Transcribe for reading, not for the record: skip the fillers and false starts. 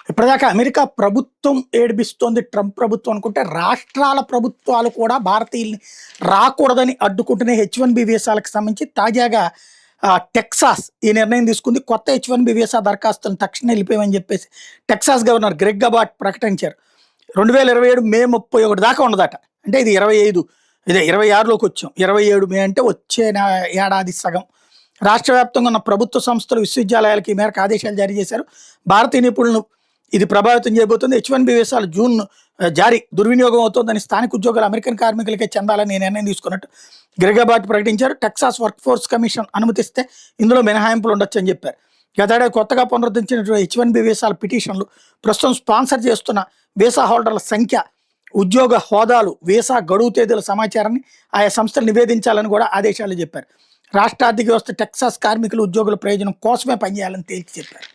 ఇప్పటిదాకా అమెరికా ప్రభుత్వం ఏడిపిస్తోంది ట్రంప్ ప్రభుత్వం అనుకుంటే, రాష్ట్రాల ప్రభుత్వాలు కూడా భారతీయుల్ని రాకూడదని అడ్డుకుంటున్న H1B వీసాలకు సంబంధించి తాజాగా టెక్సాస్ ఈ నిర్ణయం తీసుకుంది. కొత్త H1B వీసా దరఖాస్తులను తక్షణం నిలిపేయమని చెప్పేసి టెక్సాస్ గవర్నర్ గ్రెగ్ అబాట్ ప్రకటించారు. 2027 మే 31 దాకా ఉండదట. అంటే ఇది 25 ఇదే 26లోకి వచ్చాం. 27 మే అంటే వచ్చే ఏడాది సగం. రాష్ట్ర వ్యాప్తంగా ఉన్న ప్రభుత్వ సంస్థలు, విశ్వవిద్యాలయాలకు ఈ మేరకు ఆదేశాలు జారీ చేశారు. భారతీయ నిపుణులను ఇది ప్రభావితం చేయబోతుంది. H1B వీసాలు జూన్ జారీ దుర్వినియోగం అవుతోందని, స్థానిక ఉద్యోగాలు అమెరికన్ కార్మికులకే చెందాలని నిర్ణయం తీసుకున్నట్టు గ్రెగ్ అబాట్ ప్రకటించారు. టెక్సాస్ వర్క్ ఫోర్స్ కమిషన్ అనుమతిస్తే ఇందులో మినహాయింపులు ఉండొచ్చని చెప్పారు. గతేడాది కొత్తగా పునరుద్ధరించినటువంటి H1B వీసాల పిటిషన్లు ప్రస్తుతం స్పాన్సర్ చేస్తున్న వీసా హోల్డర్ల సంఖ్య, ఉద్యోగ హోదాలు, వీసా గడువు తేదీల సమాచారాన్ని ఆయా సంస్థలు నివేదించాలని కూడా ఆదేశాలు చెప్పారు. రాష్ట్ర ఆర్థిక వ్యవస్థ టెక్సాస్ కార్మికులు, ఉద్యోగుల ప్రయోజనం కోసమే పనిచేయాలని తేల్చి చెప్పారు.